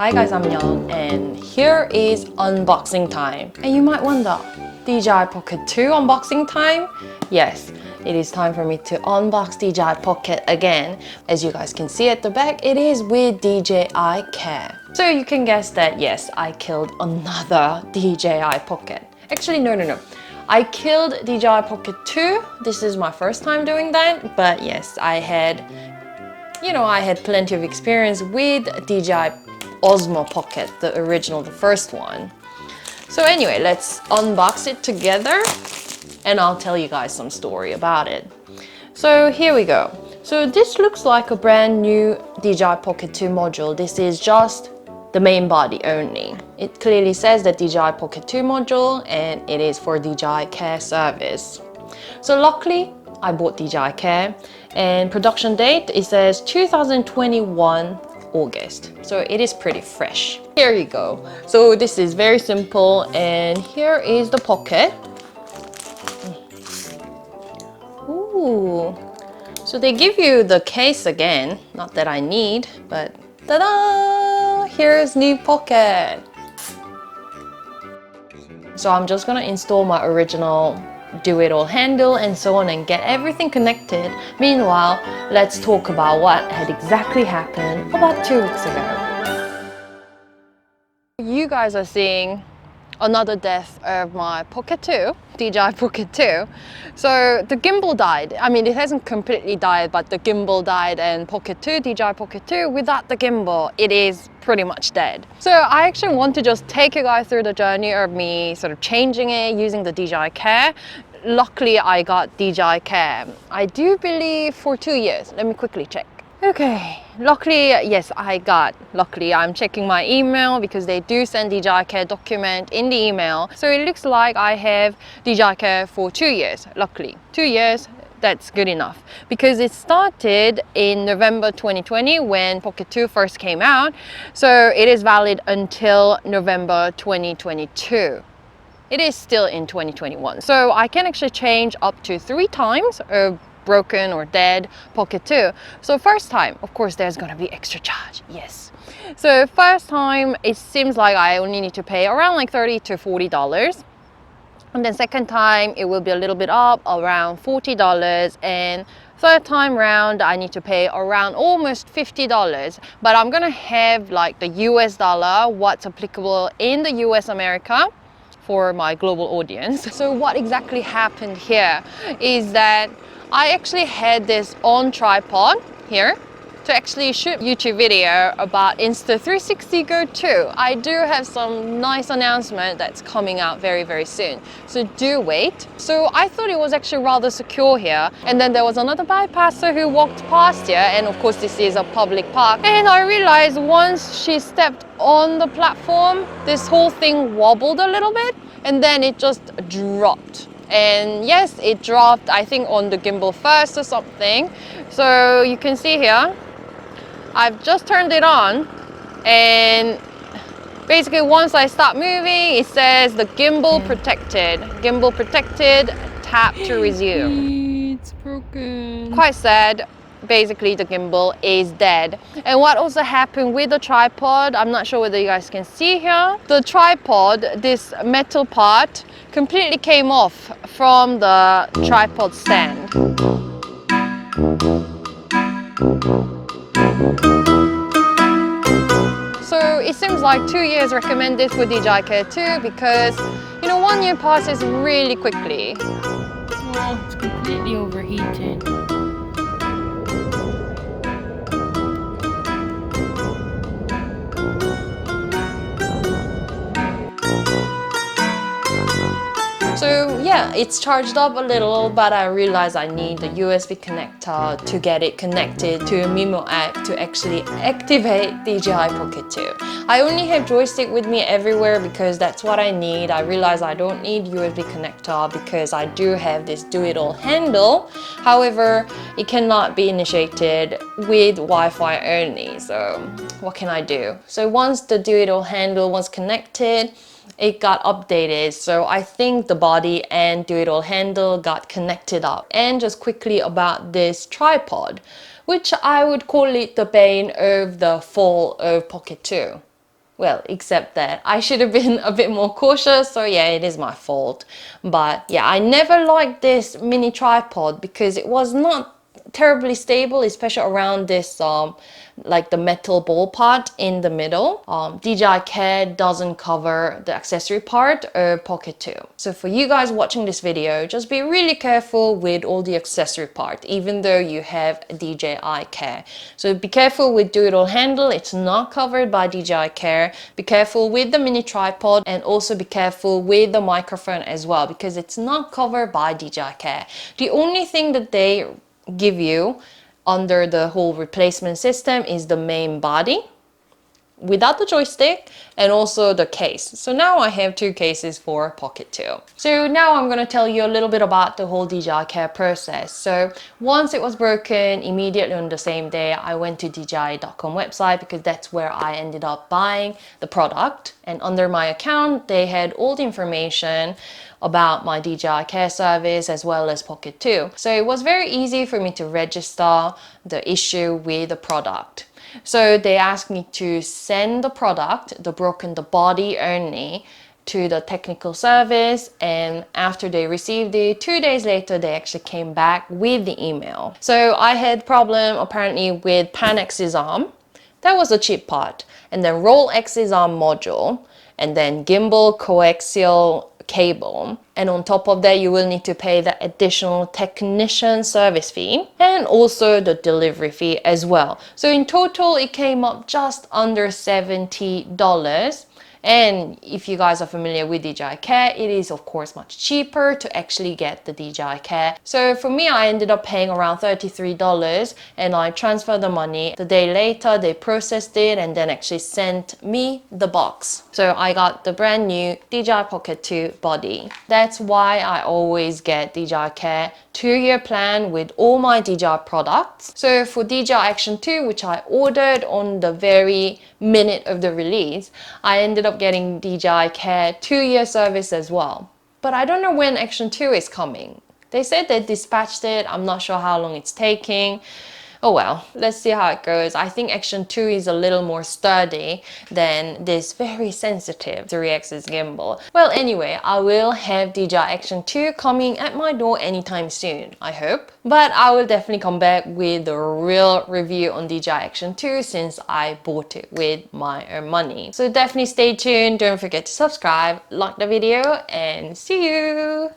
Hi guys, I'm Young and here is unboxing time. And you might wonder, DJI Pocket 2 unboxing time? Yes, it is time for me to unbox DJI Pocket again. As you guys can see at the back, it is with DJI Care. So you can guess that yes, I killed another DJI Pocket. Actually, no. I killed DJI Pocket 2. This is my first time doing that, but yes, I had plenty of experience with DJI Osmo Pocket, the original, the first one. So anyway, let's unbox it together and I'll tell you guys some story about it. So here we go. So this looks like a brand new DJI Pocket 2 module. This is just the main body only. It clearly says that DJI Pocket 2 module and it is for DJI Care service. So luckily, I bought DJI Care and production date, it says 2021 August. So it is pretty fresh. Here you go. So this is very simple and here is the pocket. Ooh. So they give you the case again. Not that I need, but ta-da! Here's new pocket. So I'm just gonna install my original do-it-all handle and so on and get everything connected. Meanwhile, let's talk about what had exactly happened about 2 weeks ago. You guys are seeing another death of my Pocket 2, DJI Pocket 2. So the gimbal died. I mean, it hasn't completely died, but the gimbal died and Pocket 2, DJI Pocket 2, without the gimbal, it is pretty much dead. So I actually want to just take you guys through the journey of me sort of changing it using the DJI Care. Luckily, I got DJI Care. I do believe for 2 years. Let me quickly check. Okay, luckily, yes, luckily I'm checking my email because they do send DJI Care document in the email. So it looks like I have DJI Care for 2 years, luckily. 2 years, that's good enough because it started in November 2020 when Pocket 2 first came out. So it is valid until November 2022. It is still in 2021. So I can actually change up to 3 times a broken or dead Pocket 2. So first time, of course, there's gonna be extra charge, yes. So first time, it seems like I only need to pay around like $30 to $40. And then second time, it will be a little bit up, around $40. And third time round, I need to pay around almost $50. But I'm gonna have like the US dollar, what's applicable in the US America for my global audience. So what exactly happened here is that I actually had this on tripod here to actually shoot YouTube video about Insta360 Go 2. I do have some nice announcement that's coming out very, very soon. So do wait. So I thought it was actually rather secure here. And then there was another bypasser who walked past here. And of course, this is a public park. And I realized once she stepped on the platform, this whole thing wobbled a little bit and then it just dropped. And yes, it dropped, I think on the gimbal first or something. So you can see here, I've just turned it on and basically once I start moving, it says the gimbal protected. Gimbal protected, tap to resume. It's broken. Quite sad. Basically the gimbal is dead. And what also happened with the tripod, I'm not sure whether you guys can see here, the tripod, this metal part completely came off from the tripod stand. So it seems like 2 years recommended for DJI Care 2 because 1 year passes really quickly. Oh, it's completely overheated. So yeah, it's charged up a little, but I realized I need the USB connector to get it connected to a Mimo app to actually activate DJI Pocket 2. I only have joystick with me everywhere because that's what I need. I realized I don't need USB connector because I do have this do-it-all handle. However, it cannot be initiated with Wi-Fi only. So what can I do? So once the do-it-all handle was connected, it got updated. So I think the body and do-it-all handle got connected up. And just quickly about this tripod, which I would call it the bane of the fall of Pocket 2. Well, except that I should have been a bit more cautious, so yeah, it is my fault. But yeah, I never liked this mini tripod because it was not terribly stable, especially around this like the metal ball part in the middle. DJI Care doesn't cover the accessory part or Pocket 2. So for you guys watching this video, just be really careful with all the accessory part, even though you have a DJI Care. So be careful with Do It All handle, it's not covered by DJI Care. Be careful with the mini tripod, and also be careful with the microphone as well, because it's not covered by DJI Care. The only thing that they give you under the whole replacement system is the main body without the joystick, and also the case. So now I have two cases for Pocket 2. So now I'm going to tell you a little bit about the whole DJI Care process. So once it was broken, immediately on the same day I went to DJI.com website, because that's where I ended up buying the product, and under my account they had all the information about my DJI Care service as well as Pocket 2. So it was very easy for me to register the issue with the product. So they asked me to send the product, the body only, to the technical service, and after they received it, 2 days later they actually came back with the email. So I had problem apparently with pan-axis arm. That was the cheap part. And then roll axis arm module, and then gimbal coaxial cable, and on top of that you will need to pay the additional technician service fee and also the delivery fee as well. So in total it came up just under $70. And if you guys are familiar with DJI Care, it is of course much cheaper to actually get the DJI Care. So for me, I ended up paying around $33, and I transferred the money. The day later, they processed it and then actually sent me the box. So I got the brand new DJI Pocket 2 body. That's why I always get DJI Care 2-year plan with all my DJI products. So for DJI Action 2, which I ordered on the very minute of the release, I ended up getting DJI Care 2-year service as well. But I don't know when Action 2 is coming. They said they dispatched it. I'm not sure how long it's taking. Oh well, let's see how it goes. I think Action 2 is a little more sturdy than this very sensitive 3-axis gimbal. Well, anyway, I will have DJI Action 2 coming at my door anytime soon, I hope. But I will definitely come back with a real review on DJI Action 2 since I bought it with my own money. So definitely stay tuned, don't forget to subscribe, like the video, and see you!